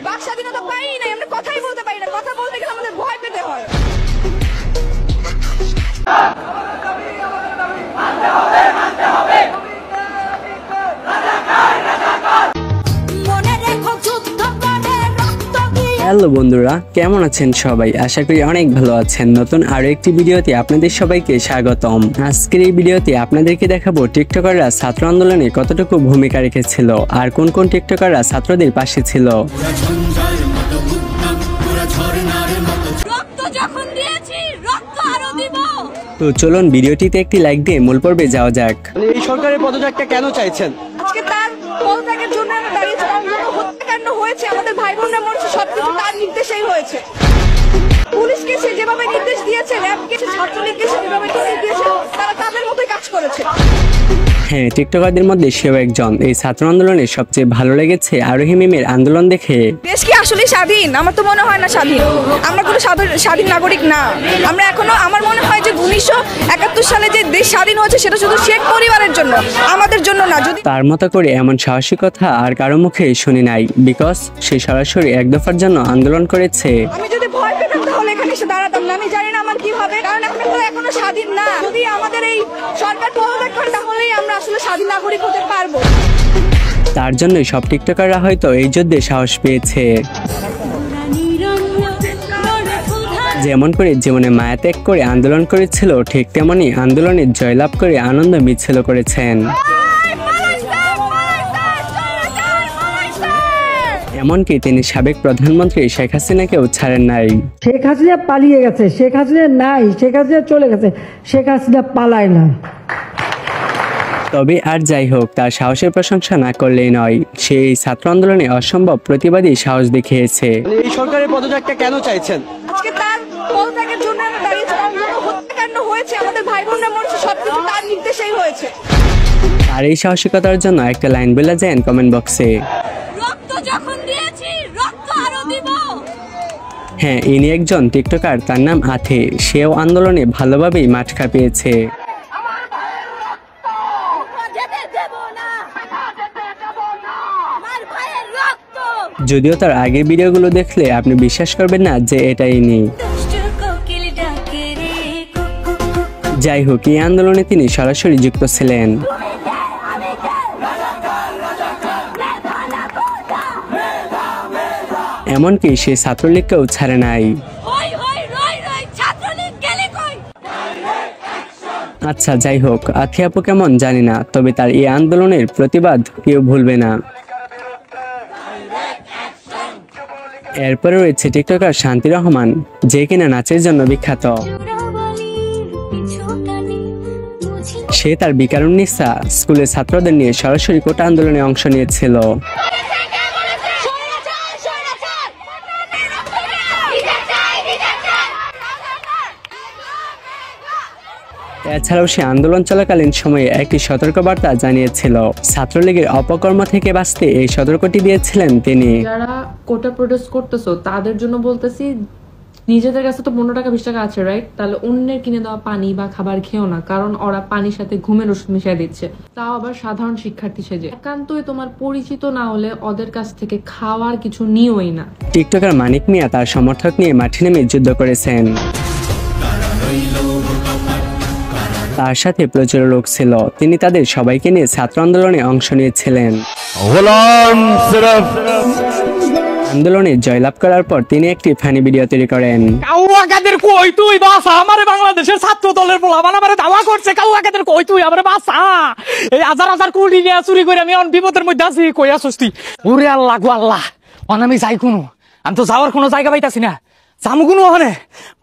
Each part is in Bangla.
বাক স্বাধীনতা পাই নাই, আমরা কথাই বলতে পারি না। কথা বলতে গেলে আমাদের ভয় পেতে হয়। হ্যালো বন্ধুরা, কেমন আছেন সবাই? আশা করি অনেক ভালো আছেন। নতুন আরো একটি ভিডিওতে আপনাদের সবাইকে স্বাগতম। আজকের এই ভিডিওতে আপনাদেরকে দেখাবো টিকটকাররা ছাত্র আন্দোলনে কতটুকু ভূমিকা রেখেছিল আর কোন কোন টিকটকাররা ছাত্রদের পাশে ছিল। তো চলুন ভিডিওটিতে একটি লাইক দিয়ে মূল পর্বে যাওয়া যাক। এই সরকারের পদত্যাগটা কেন চাইছেন? আজকে তার পদত্যাগের জন্য আমরা দাঁড়িয়েছিলাম। হত্যাকাণ্ড হয়েছে, আমাদের ভাই বোনরা মরছে, সবকিছু তার নির্দেশেই হয়েছে। পুলিশকে সে যেভাবে নির্দেশ দিয়েছে, র্যাবকে সে, ছাত্রলীগকে সে যেভাবে নির্দেশ দিয়েছে, তারা তাদের মতোই কাজ করেছে। হ্যাঁ, টিকটকারদের মধ্যে সেও একজন। এই ছাত্র আন্দোলনে সবচেয়ে ভালো লেগেছে আরোহী মিমের আন্দোলন দেখে। দেশ কি আসলে স্বাধীন? আমার তো মনে হয় না স্বাধীন। আমরা কোনো স্বাধীন নাগরিক না। আমরা এখনো, আমার মনে হয় যে 1971 সালে যে দেশ স্বাধীন হয়েছে সেটা শুধু শেখ পরিবারের জন্য, আমাদের জন্য না। যদি তার মতো করে এমন সাহসী কথা আর কারো মুখে শুনি নাই, বিকজ সে সরাসরি এক দফার জন্য আন্দোলন করেছে। আমি যদি ভয় পেতাম তাহলে এখানে এসে দাঁড়াতাম না। আমি জানি না আমার কি হবে, কারণ আমরা তো এখনো স্বাধীন না। যদি আমাদের এই সরকার পদত্যাগ করে তাহলেই আমরা আসলে স্বাধীন নাগরিক হতে পারবো। তার জন্যই সব টিকটকাররা হয়তো এই যুদ্ধে সাহস পেয়েছে। যেমন করে জীবনে মায়া ত্যাগ করে আন্দোলন করেছিল, ঠিক তেমনি আন্দোলনে জয়লাভ করে আনন্দ মিছিল করেছেন। এমনকি তিনি সাবেক প্রধানমন্ত্রী শেখ হাসিনাকেও ছাড়েন নাই। শেখ হাসিনা পালিয়ে গেছে, শেখ হাসিনা নাই, শেখ হাসিনা চলে গেছে, শেখ হাসিনা পালায় না। তবে আর যাই হোক, তার সাহসের প্রশংসা না করলেই নয়, সে এই ছাত্র আন্দোলনে অসম্ভব প্রতিবাদী সাহস দেখিয়েছে। এই সরকারের পদত্যাগটা কেন চাইছেন? আজকে তার পদত্যাগের জন্য আমরা দাঁড়িয়েছিলাম। হত্যাকাণ্ড হয়েছে, আমাদের ভাই বোনরা মরছে, সবকিছু তার নির্দেশেই হয়েছে। আর এই সাহসিকতার জন্য একটা লাইন বলে যান কমেন্ট বক্সে। হ্যাঁ, ইনি একজন টিকটকার, তার নাম আথে। সেও আন্দোলনে ভালোভাবেই মাঠ কাঁপিয়েছে। যদিও তার আগের ভিডিওগুলো দেখলে আপনি বিশ্বাস করবেন না যে এটা ইনি। যাই হোক, এই আন্দোলনে তিনি সরাসরি যুক্ত ছিলেন। এমনকি সে ছাত্রলীগকেও ছাড়ে নাই। আচ্ছা যাই হোক, আথি আপু কেমন জানি না, তবে তার এই আন্দোলনের প্রতিবাদ কেউ ভুলবে না। এরপরে রয়েছে টিকটকার শান্তি রহমান, যে কিনা নাচের জন্য বিখ্যাত। সে তার বিকারুন্নিসা স্কুলের ছাত্রদের নিয়ে সরাসরি কোটা আন্দোলনে অংশ নিয়েছিল। এছাড়াও সে আন্দোলন চলাকালীন সময়ে একটি সতর্কবার্তা জানিয়েছিল। ছাত্রলীগের অপকর্ম থেকে বাঁচতে এই সতর্কটি দিয়েছিলেন তিনি। যারা কোটা প্রোডিউস করতেছো তাদের জন্য বলতেছি, নিজেদের কাছে তো 15 টাকা 20 টাকা আছে, রাইট? তাহলে অন্যের কিনে দেওয়া পানি বা খাবার খেও না, কারণ ওরা পানির সাথে ঘুমের ওষুধ মিশিয়ে দিচ্ছে, তাও আবার সাধারণ শিক্ষার্থী সেজে। একান্তই তোমার পরিচিত না হলে ওদের কাছ থেকে খাওয়ার কিছু নিওই না। টিকটকার মানিক মিয়া তার সমর্থক নিয়ে মাঠে নেমে যুদ্ধ করেছেন। তার সাথে প্রচুর লোক ছিল, তিনি তাদের সবাইকে নিয়ে ছাত্র আন্দোলনে অংশ নিয়েছিলেন। আন্দোলনে জয়লাভ করার পর তিনি একটি ফানি ভিডিও তৈরি করেন। কাউয়াকাদের কই তুই বাসা, আমারে বাংলাদেশের ছাত্র দলের পোলাপান আমারে দাওয়া করছে, কাউয়াকাদের কই তুই আমারে বাসা, এই হাজার হাজার কোটি নিয়ে চুরি করে আমি অন বিপদের মধ্যে আছি, কই আসছিস তুই? ওরে আল্লাহ গো আল্লাহ, অন আমি যাই কোনো, আমি তো যাওয়ার কোনো জায়গা পাইতাছি না। জামুগুনো ওখানে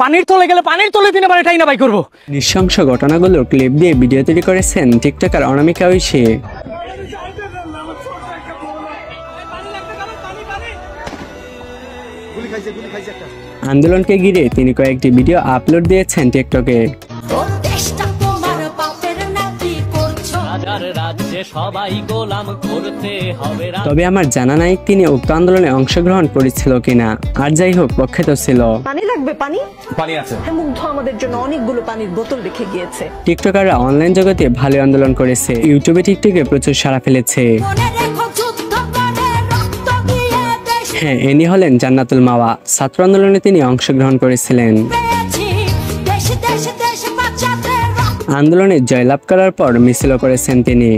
পানির তলে গেলে পানির তলে দিনে মানে টাইনা বাই করবো। নৃশংস ঘটনাগুলোর ক্লিপ দিয়ে ভিডিও তৈরি করেছেন টিকটকার অনামিকা ঐশী। আন্দোলনকে ঘিরে তিনি কয়েকটি ভিডিও আপলোড দিয়েছেন টিকটকে। তবে আমার জানা নাই তিনি উক্ত আন্দোলনে অংশগ্রহণ করেছিল কিনা। আর যাই হোক, প্রখ্যাত ছিল। পানি লাগবে, পানি পানি আছে। মুগ্ধ আমাদের জন্য অনেকগুলো পানির বোতল রেখে গিয়েছে। টিকটকাররা অনলাইন জগতে ভালো আন্দোলন করেছে, ইউটিউবে টিকটকে প্রচুর সাড়া ফেলেছে। হ্যাঁ, ইনি হলেন জান্নাতুল মাওয়া। ছাত্র আন্দোলনে তিনি অংশগ্রহণ করেছিলেন। আন্দোলনে জয়লাভ করার পর মিছিল করেছেন তিনি।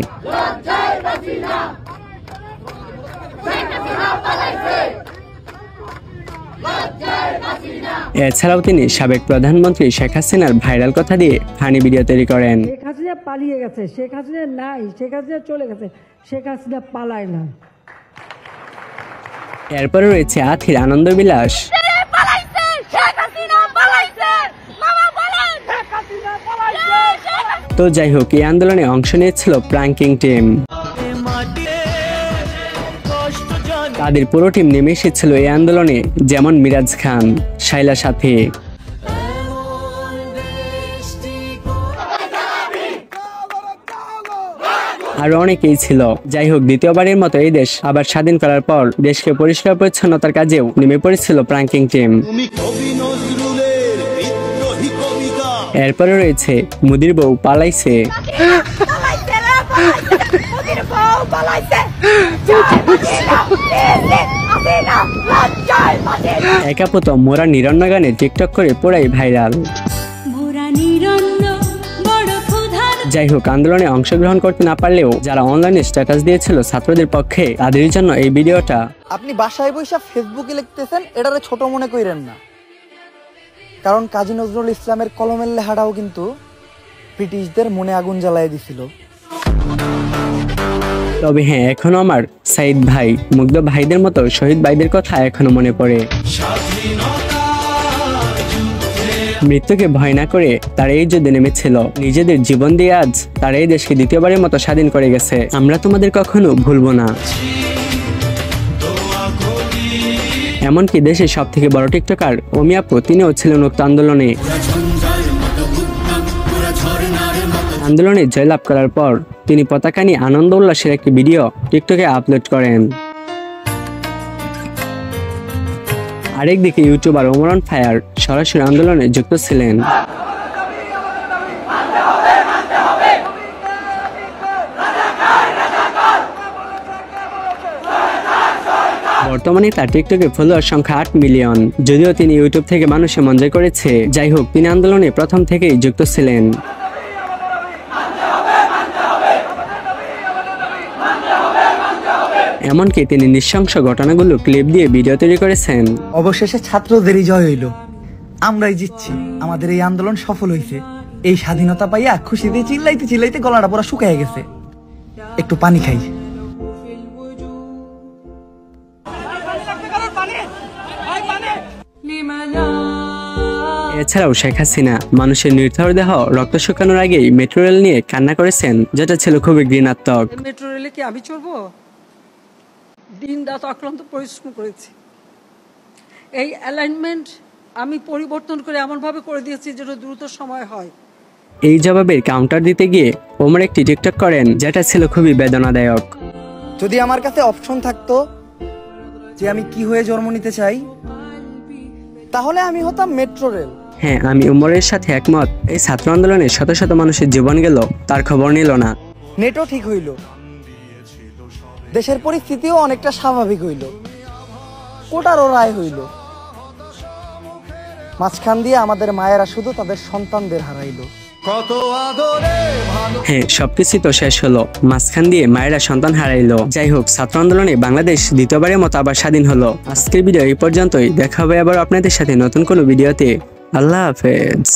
এছাড়াও তিনি সাবেক প্রধানমন্ত্রী শেখ হাসিনার ভাইরাল কথা দিয়ে ফানি ভিডিও তৈরি করেন। শেখ হাসিনা পালিয়ে গেছে, শেখ হাসিনা নাই, শেখ হাসিনা চলে গেছে, শেখ হাসিনা পালায় না। এরপরে রয়েছে আথির আনন্দ বিলাস। তো যাই হোক, এই আন্দোলনে অংশ নিয়েছিল প্রাঙ্কিং টিম। তাদের পুরো টিম নেমে এসেছিল এই আন্দোলনে, যেমন মিরাজ খান, শাইলা সাথী, আরো অনেকেই ছিল। যাই হোক, দ্বিতীয়বারের মতো এই দেশ আবার স্বাধীন করার পর দেশকে পরিষ্কার পরিচ্ছন্নতার কাজেও নেমে পড়েছিল প্রাঙ্কিং টিম। এরপরে রয়েছে মুদির বউ পালাইছে। একাপত মোরা নিরন্ন গানে টিকটক করে পুরাই ভাইরাল। যাই হোক, আন্দোলনে অংশগ্রহণ করতে না পারলেও যারা অনলাইনে স্ট্যাটাস দিয়েছিল ছাত্রদের পক্ষে, তাদের জন্য এই ভিডিওটা। আপনি বাসায় বসে ফেসবুকে লিখতেছেন, এটারে ছোট মনে কইরেন না, কারণ কাজী নজরুল ইসলামের কলমের লেখাটাও কিন্তু ব্রিটিশদের মনে আগুন জ্বালায় দিছিল। তবে হ্যাঁ, এখনো আমার সাইদ ভাই, মুগ্ধ ভাইদের মতো শহীদ ভাইদের কথা এখনো মনে পড়ে। মৃত্যুকে ভয় না করে তারা এই যুদ্ধে নেমেছিল, নিজেদের জীবন দিয়ে আজ তারা এই দেশকে দ্বিতীয়বারের মতো স্বাধীন করে গেছে। আমরা তোমাদের কখনো ভুলবো না। এমনকি দেশের সব থেকে বড় টিকটকার অমি আপু, তিনিও ছিলেন উক্ত আন্দোলনে। আন্দোলনে জয়লাভ করার পর তিনি পতাকা নিয়ে আনন্দ উল্লাসের একটি ভিডিও টিকটকে আপলোড করেন। আরেকদিকে ইউটিউবার ওমর অন ফায়ার সরাসরি আন্দোলনে যুক্ত ছিলেন। বর্তমানে তার টিকটকে ফলোয়ার সংখ্যা 8 মিলিয়ন। যদিও তিনি ইউটিউব থেকে মানুষের মন জয় করেছে, যাই হোক, তিনি আন্দোলনে প্রথম থেকেই যুক্ত ছিলেন। এমনকি তিনি নৃশংস ঘটনাগুলো ক্লিপ দিয়ে ভিডিও তৈরি করেছেন। অবশেষে ছাত্রদেরই জয় হইল, আমরাই জিতছি, আমাদের এই আন্দোলন সফল হয়েছে। এই স্বাধীনতা পাইয়া খুশিতে চিল্লাইতে চিল্লাইতে গলাটা পুরো শুকায় গেছে। একটু পানি খাই। এছাড়াও শেখ হাসিনা মানুষের নির্থর দেহ রক্ত শুকানোর আগেই মেট্রো রেল নিয়ে কান্না করেছেন, যেটা ছিল খুবই ঘৃণাত্মক। মেট্রো রেলে কি আমি চড়বো? দিন রাত অক্লান্ত পরিশ্রম করেছি। এই অ্যালাইনমেন্ট আমি পরিবর্তন করে এমনভাবে করে দিয়েছি যেন দ্রুত সময় হয়। এই জবাবের কাউন্টার দিতে গিয়ে ওমর একটি টিকটক করেন, যেটা ছিল খুবই বেদনাদায়ক। যদি আমার কাছে অপশন থাকতো যে আমি কি হয়ে জন্ম নিতে চাই, তাহলে আমি হতাম মেট্রো রেল। হ্যাঁ, আমি ওমরের সাথে একমত। এই ছাত্র আন্দোলনে শত শত মানুষের জীবন গেল, তার খবর নিল না। নেটও ঠিক হইল, দেশের পরিস্থিতিও অনেকটা স্বাভাবিক হইল, কোটারও রায় হইল। মাঝখান দিয়ে আমাদের মায়েরা শুধু তাদের সন্তানদের হারাইলো। হ্যাঁ, সবকিছু তো শেষ হলো, মাঝখান দিয়ে মায়েরা সন্তান হারাইলো। যাই হোক, ছাত্র আন্দোলনে বাংলাদেশ দ্বিতীয়বারের মতো আবার স্বাধীন হলো। আজকের ভিডিও এই পর্যন্তই। দেখা হবে আবার আপনাদের সাথে নতুন কোনো ভিডিওতে। আল্লাহ হাফেজ।